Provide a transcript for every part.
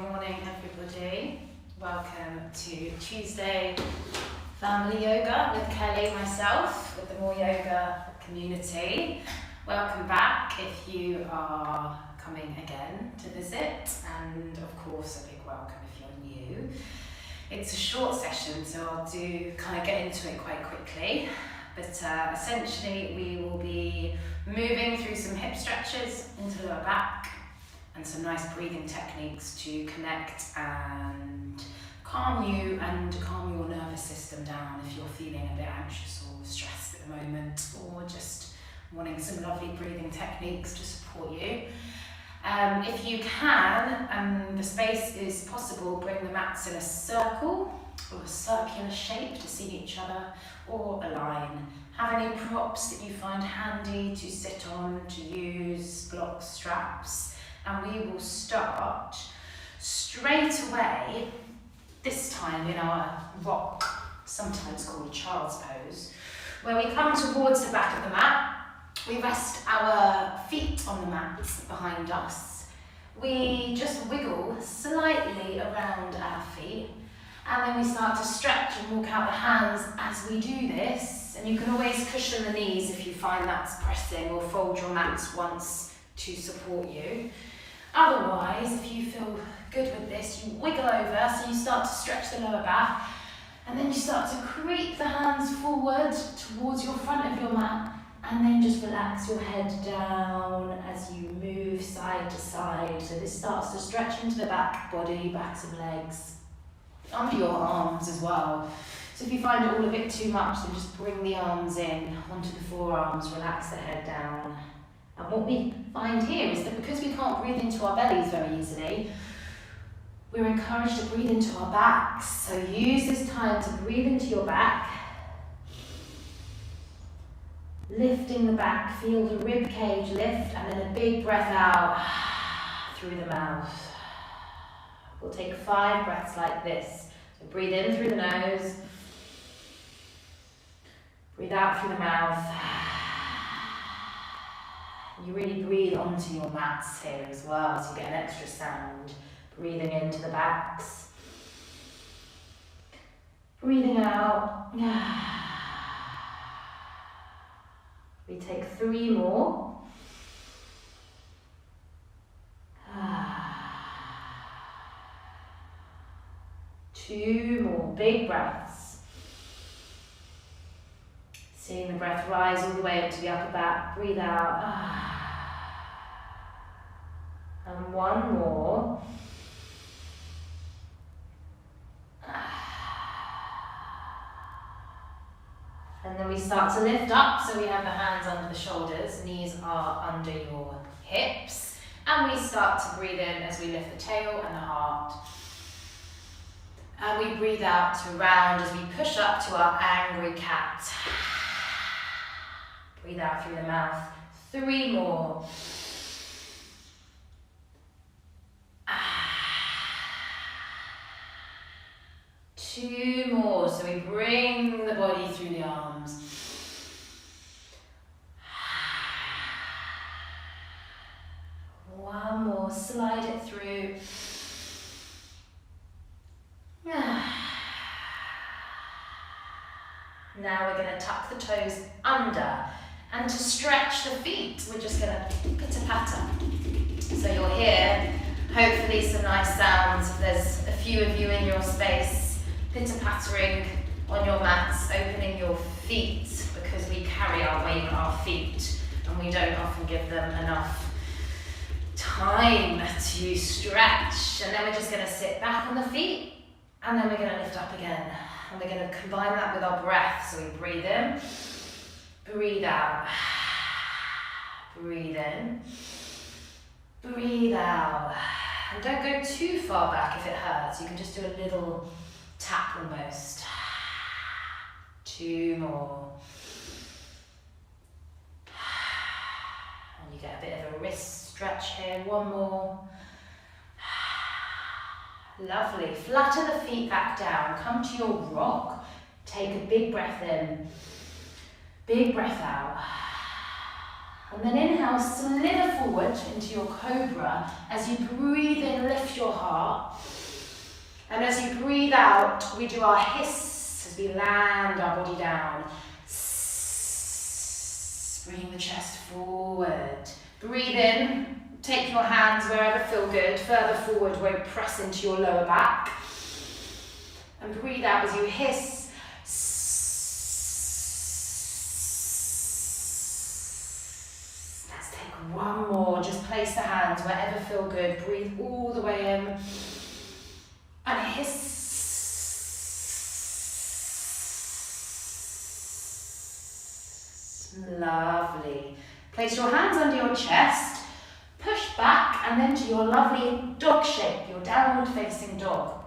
morning everybody. Welcome to Tuesday Family Yoga with Kelly, myself, with the MoreYoga community. Welcome back if you are coming again to visit, and of course a big welcome if you're new. It's a short session, so I'll kind of get into it quite quickly. But essentially we will be moving through some hip stretches into the lower back and some nice breathing techniques to connect and calm you and calm your nervous system down if you're feeling a bit anxious or stressed at the moment, or just wanting some lovely breathing techniques to support you. If you can, and the space is possible, bring the mats in a circle or a circular shape to see each other, or a line. Have any props that you find handy to sit on, to use, blocks, straps, and we will start straight away, this time in our rock, sometimes called child's pose, where we come towards the back of the mat. We rest our feet on the mat behind us. We just wiggle slightly around our feet, and then we start to stretch and walk out the hands as we do this. And you can always cushion the knees if you find that's pressing, or fold your mats once to support you. Otherwise, if you feel good with this, you wiggle over, so you start to stretch the lower back, and then you start to creep the hands forward towards your front of your mat, and then just relax your head down as you move side to side. So this starts to stretch into the back body, backs of legs, under your arms as well. So if you find it all a bit too much, then just bring the arms in onto the forearms, relax the head down. And what we find here is that because we can't breathe into our bellies very easily, we're encouraged to breathe into our backs. So use this time to breathe into your back, lifting the back, feel the rib cage lift, and then a big breath out through the mouth. We'll take 5 breaths like this. So breathe in through the nose, breathe out through the mouth. You really breathe onto your mats here as well, so you get an extra sound. Breathing into the backs, breathing out. We take 3 more. 2 more big breaths. Seeing the breath rise all the way up to the upper back. Breathe out. And 1 more. And then we start to lift up, so we have the hands under the shoulders, knees are under your hips, and we start to breathe in as we lift the tail and the heart. And we breathe out to round as we push up to our angry cat. Breathe out through the mouth. 3 more. 2 more, so we bring the body through the arms. 1 more, slide it through. Now we're going to tuck the toes under, and to stretch the feet, we're just going to pitter-patter. So you'll hear, hopefully, some nice sounds. If there's a few of you in your space, pitter-pattering on your mats, opening your feet, because we carry our weight on our feet and we don't often give them enough time to stretch. And then we're just going to sit back on the feet, and then we're going to lift up again, and we're going to combine that with our breath. So we breathe in, breathe out, breathe in, breathe out. And don't go too far back if it hurts. You can just do a little tap almost. 2 more. And you get a bit of a wrist stretch here. 1 more. Lovely. Flatten the feet back down. Come to your rock. Take a big breath in. Big breath out. And then inhale, slither forward into your cobra. As you breathe in, lift your heart. And as you breathe out, we do our hiss as we land our body down. Bring the chest forward. Breathe in. Take your hands wherever feel good. Further forward, won't press into your lower back. And breathe out as you hiss. Let's take one more. Just place the hands wherever feel good. Breathe all the way in. And hiss. Lovely. Place your hands under your chest. Push back and then to your lovely dog shape, your downward facing dog.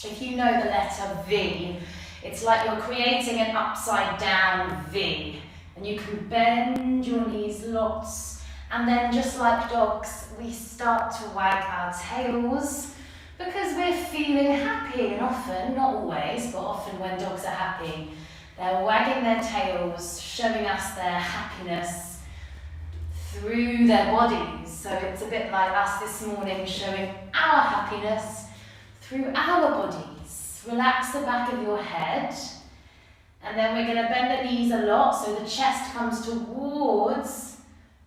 If you know the letter V, it's like you're creating an upside down V. And you can bend your knees lots. And then just like dogs, we start to wag our tails because we're feeling happy. And often, not always, but often when dogs are happy, they're wagging their tails, showing us their happiness through their bodies. So it's a bit like us this morning showing our happiness through our bodies. Relax the back of your head. And then we're going to bend the knees a lot so the chest comes towards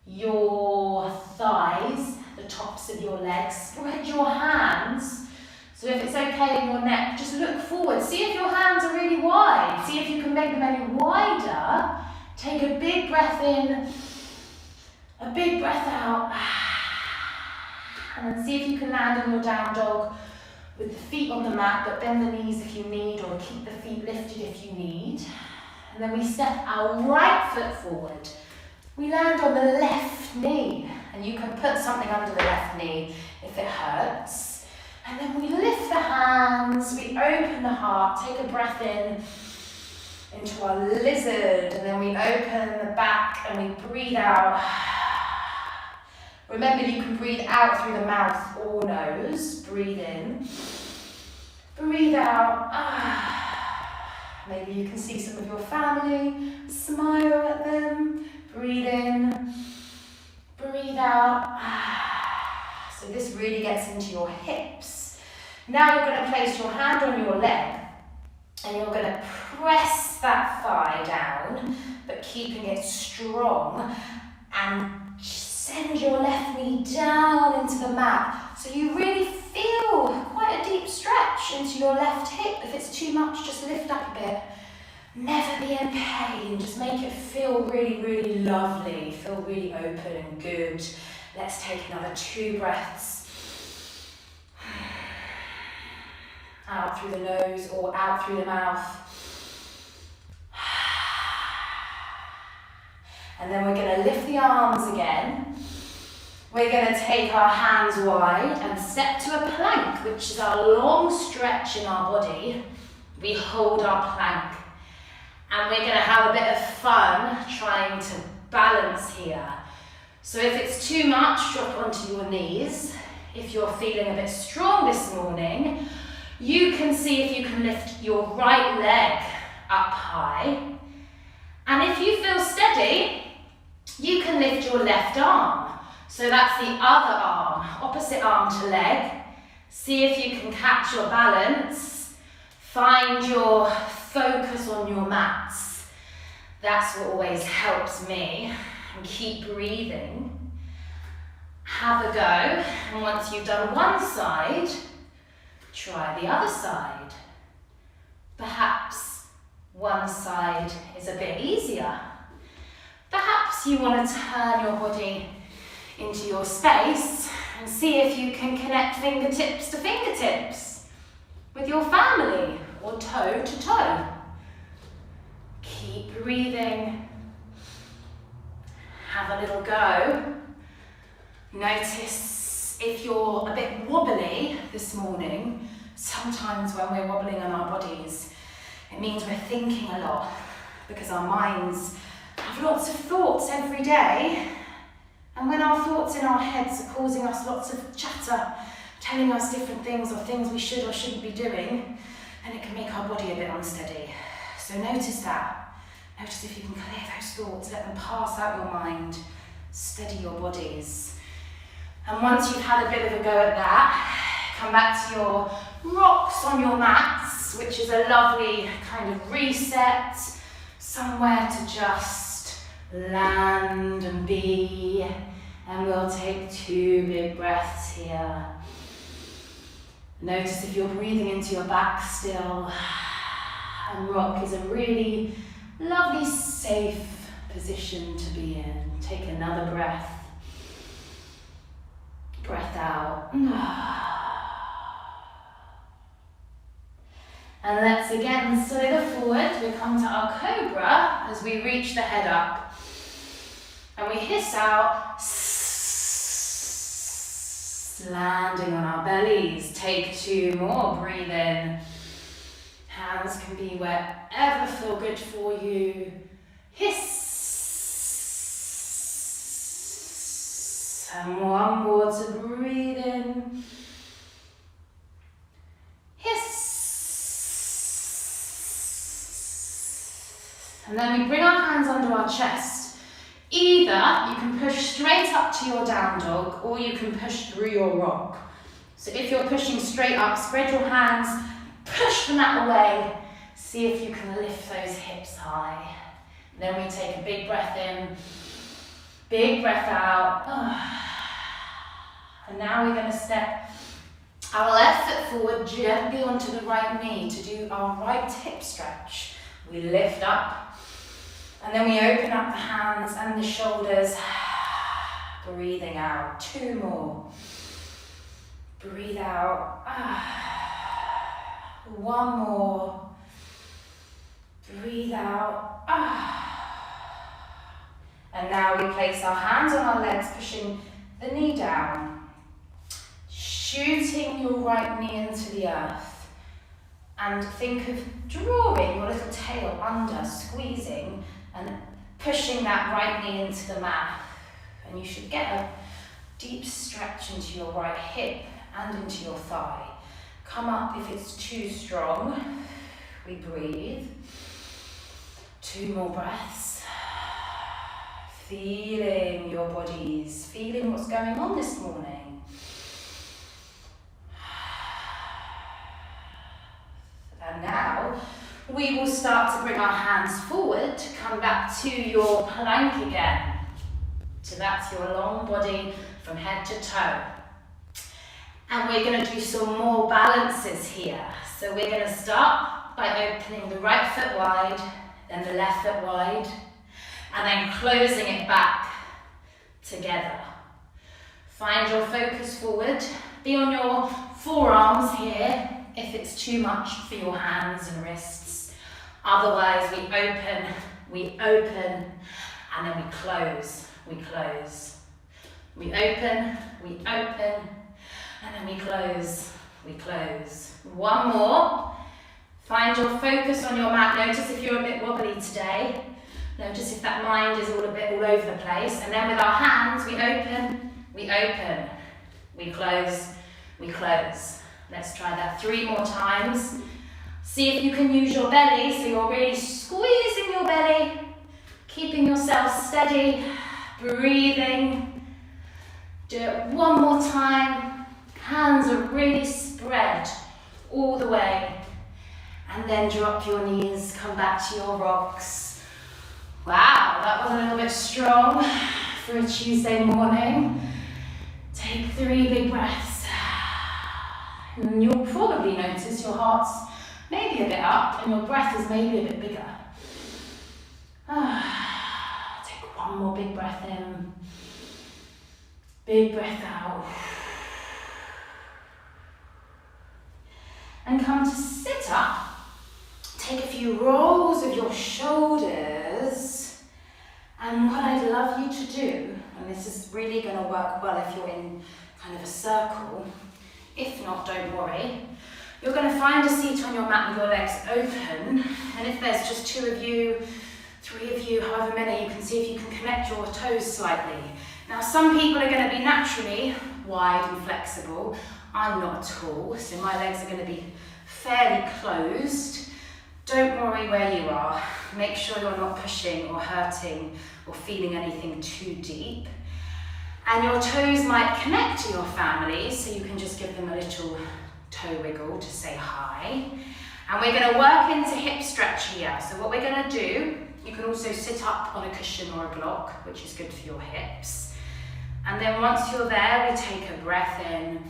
your thighs, the tops of your legs. Spread your hands. So if it's okay in your neck, just look forward. See if your hands are really wide. See if you can make them any wider. Take a big breath in, a big breath out. And then see if you can land in your down dog with the feet on the mat, but bend the knees if you need, or keep the feet lifted if you need. And then we step our right foot forward. We land on the left knee, and you can put something under the left knee if it hurts. And then we lift the hands, we open the heart, take a breath in into our lizard, and then we open the back and we breathe out. Remember, you can breathe out through the mouth or nose. Breathe in, breathe out. Maybe you can see some of your family, smile at them. Breathe in, breathe out. So this really gets into your hips. Now you're going to place your hand on your leg and you're going to press that thigh down, but keeping it strong, and send your left knee down into the mat. So you really feel quite a deep stretch into your left hip. If it's too much, just lift up a bit. Never be in pain. Just make it feel really, really lovely. Feel really open and good. Let's take another 2 breaths. Out through the nose or out through the mouth. And then we're going to lift the arms again. We're going to take our hands wide and step to a plank, which is our long stretch in our body. We hold our plank. And we're going to have a bit of fun trying to balance here. So if it's too much, drop onto your knees. If you're feeling a bit strong this morning, you can see if you can lift your right leg up high. And if you feel steady, you can lift your left arm. So that's the other arm, opposite arm to leg. See if you can catch your balance. Find your focus on your mats. That's what always helps me. And keep breathing. Have a go. And once you've done one side, try the other side. Perhaps one side is a bit easier. Perhaps you want to turn your body into your space and see if you can connect fingertips to fingertips with your family or toe to toe. Keep breathing. Have a little go. Notice if you're a bit wobbly this morning. Sometimes when we're wobbling on our bodies, it means we're thinking a lot because our minds have lots of thoughts every day. And when our thoughts in our heads are causing us lots of chatter, telling us different things or things we should or shouldn't be doing, then it can make our body a bit unsteady. So notice that. Notice if you can clear those thoughts, let them pass out your mind. steady your bodies. And once you've had a bit of a go at that, come back to your rocks on your mats, which is a lovely kind of reset, somewhere to just land and be. And we'll take 2 big breaths here. Notice if you're breathing into your back still. And rock is a really lovely, safe position to be in. Take another breath. Breath out. And let's again slither forward. We come to our cobra as we reach the head up. And we hiss out, landing on our bellies. Take 2 more, breathe in. Hands can be wherever feel good for you. Hiss. And one more to breathe in. Hiss. And then we bring our hands under our chest. Either you can push straight up to your down dog, or you can push through your rock. So if you're pushing straight up, spread your hands, push the mat away. See if you can lift those hips high. Then we take a big breath in, big breath out. And now we're going to step our left foot forward gently onto the right knee to do our right hip stretch. We lift up. And then we open up the hands and the shoulders, breathing out. 2 more. Breathe out. 1 more. Breathe out. And now we place our hands on our legs, pushing the knee down. Shooting your right knee into the earth. And think of drawing your little tail under, squeezing, and pushing that right knee into the mat. And you should get a deep stretch into your right hip and into your thigh. Come up if it's too strong. We breathe. 2 more breaths. Feeling your bodies, feeling what's going on this morning. And now, we will start to bring our hands forward to come back to your plank again. So that's your long body from head to toe. And we're going to do some more balances here. So we're going to start by opening the right foot wide, then the left foot wide, and then closing it back together. Find your focus forward. Be on your forearms here if it's too much for your hands and wrists. Otherwise, we open, and then we close, we close. We open, and then we close, we close. 1 more. Find your focus on your mat. Notice if you're a bit wobbly today. Notice if that mind is all over the place. And then with our hands, we open, we close, we close. Let's try that 3 more times. See if you can use your belly, so you're really squeezing your belly, keeping yourself steady, breathing. Do it 1 more time. Hands are really spread all the way. And then drop your knees, come back to your rocks. Wow, that was a little bit strong for a Tuesday morning. Take 3 big breaths. And you'll probably notice your heart's maybe a bit up and your breath is maybe a bit bigger. Take 1 more big breath in. Big breath out. And come to sit up. Take a few rolls of your shoulders. And what I'd love you to do, and this is really going to work well if you're in kind of a circle. If not, don't worry. You're going to find a seat on your mat with your legs open. And if there's just 2 of you, 3 of you, however many, you can see if you can connect your toes slightly. Now, some people are going to be naturally wide and flexible. I'm not at all, so my legs are going to be fairly closed. Don't worry where you are. Make sure you're not pushing or hurting or feeling anything too deep. And your toes might connect to your family, so you can just give them a little toe wiggle to say hi. And we're going to work into hip stretch here. So what we're going to do, you can also sit up on a cushion or a block, which is good for your hips. And then once you're there, we take a breath in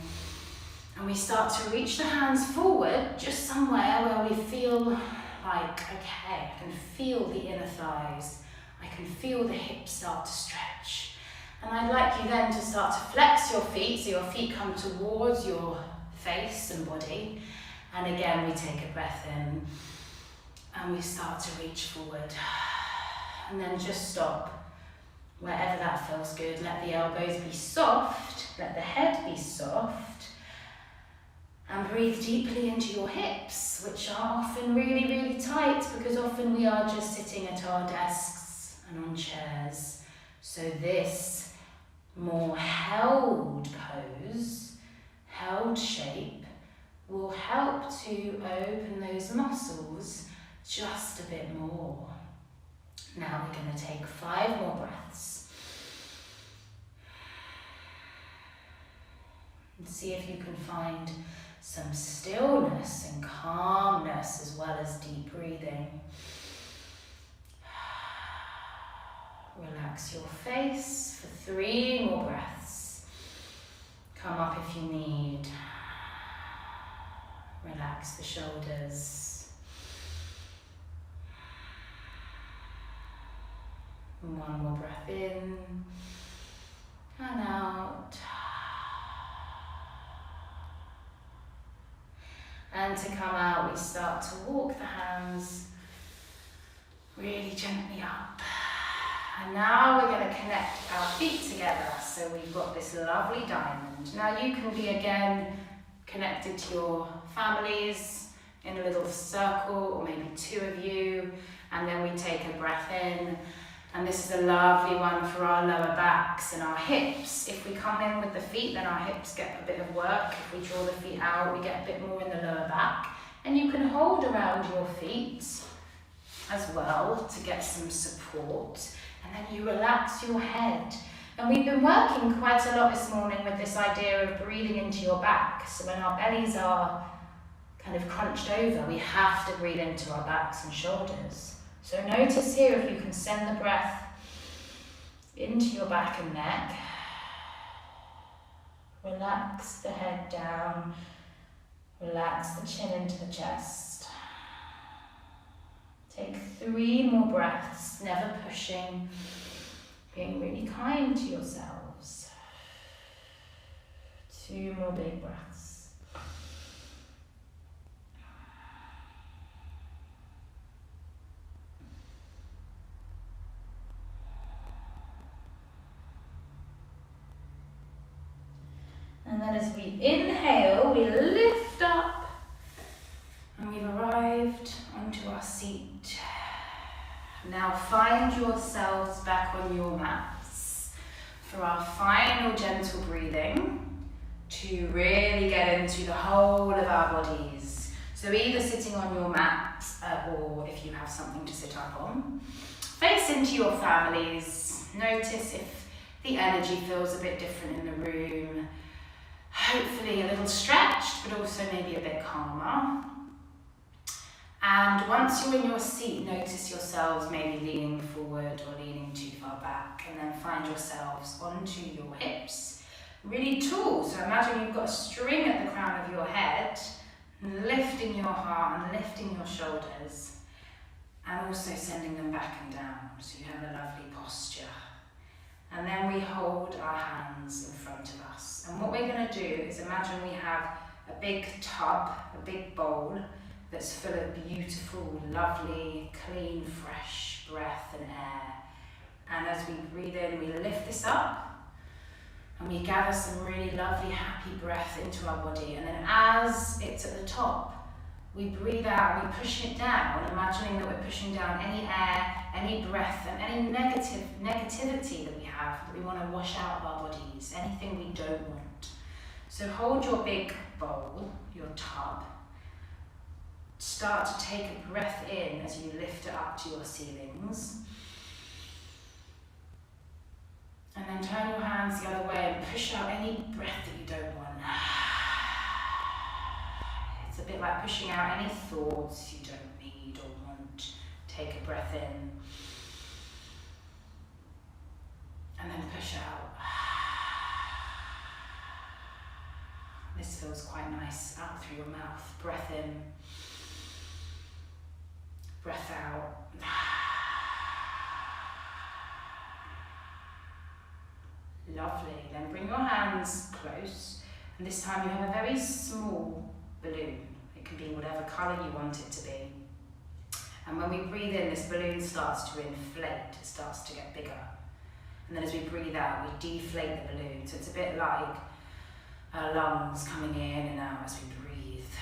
and we start to reach the hands forward, just somewhere where we feel like, okay, I can feel the inner thighs. I can feel the hips start to stretch. And I'd like you then to start to flex your feet, so your feet come towards your face and body. And again, we take a breath in and we start to reach forward. And then just stop wherever that feels good. Let the elbows be soft, let the head be soft. And breathe deeply into your hips, which are often really, really tight because often we are just sitting at our desks and on chairs. So this more held pose, held shape, will help to open those muscles just a bit more. Now we're going to take 5 more breaths. And see if you can find some stillness and calmness as well as deep breathing. Relax your face for 3 more breaths. Come up if you need. Relax the shoulders. 1 more breath in and out. And to come out, we start to walk the hands really gently up. And now we're going to connect our feet together. So we've got this lovely diamond. Now you can be again connected to your families in a little circle, or maybe 2 of you. And then we take a breath in. And this is a lovely one for our lower backs and our hips. If we come in with the feet, then our hips get a bit of work. If we draw the feet out, we get a bit more in the lower back. And you can hold around your feet as well to get some support. And then you relax your head. And we've been working quite a lot this morning with this idea of breathing into your back. So when our bellies are kind of crunched over, we have to breathe into our backs and shoulders. So notice here if you can send the breath into your back and neck. Relax the head down. Relax the chin into the chest. Take 3 more breaths, never pushing. Being really kind to yourselves. 2 more big breaths. And then as we inhale, we lift up and we've arrived onto our seat. Now find yourselves back on your mats for our final gentle breathing to really get into the whole of our bodies. So either sitting on your mat or if you have something to sit up on, face into your families. Notice if the energy feels a bit different in the room. Hopefully a little stretched, but also maybe a bit calmer. And once you're in your seat, notice yourselves maybe leaning forward or leaning too far back, and then find yourselves onto your hips, really tall. So imagine you've got a string at the crown of your head, lifting your heart and lifting your shoulders, and also sending them back and down, so you have a lovely posture. And then we hold our hands in front of us. And what we're going to do is imagine we have a big tub, a big bowl that's full of beautiful, lovely, clean, fresh breath and air. And as we breathe in, we lift this up and we gather some really lovely, happy breath into our body. And then as it's at the top, we breathe out and we push it down, imagining that we're pushing down any air, any breath, and any negativity that we have, that we want to wash out of our bodies, anything we don't want. So hold your big bowl, your tub. Start to take a breath in as you lift it up to your ceilings. And then turn your hands the other way and push out any breath that you don't want. It's a bit like pushing out any thoughts you don't need or want. Take a breath in. And then push out. This feels quite nice, out through your mouth. Breath in. Breath out. Lovely. Then bring your hands close. And this time you have a very small balloon. It can be whatever colour you want it to be. And when we breathe in, this balloon starts to inflate. It starts to get bigger. And then as we breathe out, we deflate the balloon. So it's a bit like our lungs coming in and out as we breathe.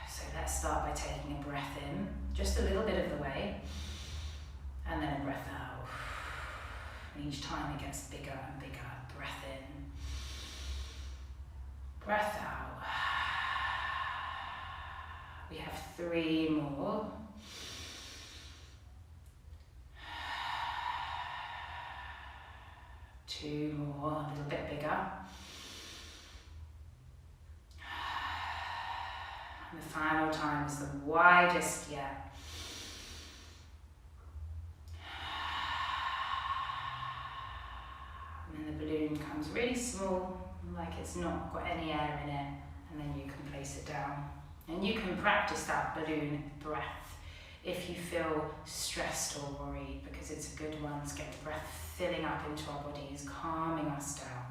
So let's start by taking a breath in, just a little bit of the way, and then a breath out. And each time it gets bigger and bigger. Breath in, breath out. We have 3 more. Two more, a little bit bigger. And the final time is the widest yet. And then the balloon comes really small, like it's not got any air in it, and then you can place it down. And you can practice that balloon breath if you feel stressed or worried, because it's a good one to get the breath filling up into our bodies, calming us down.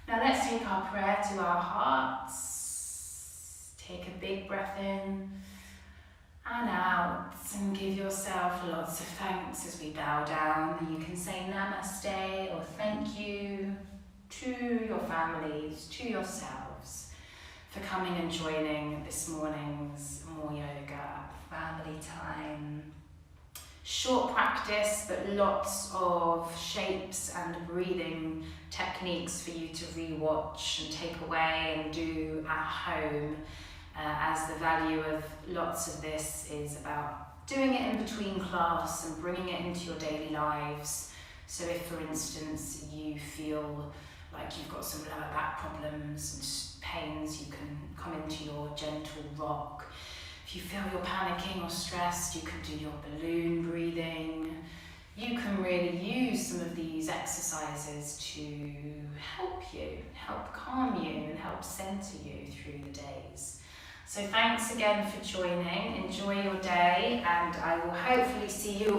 Now let's take our prayer to our hearts. Take a big breath in and out, and give yourself lots of thanks as we bow down. You can say namaste or thank you to your families, to yourselves, for coming and joining this morning's MoreYoga family time. Short practice, but lots of shapes and breathing techniques for you to re-watch and take away and do at home, as the value of lots of this is about doing it in between class and bringing it into your daily lives. So if, for instance, you feel like you've got some lower back problems and pains, you can come into your gentle rock. If you feel you're panicking or stressed, you can do your balloon breathing. You can really use some of these exercises to help you, help calm you, and help center you through the days. So thanks again for joining. Enjoy your day, and I will hopefully see you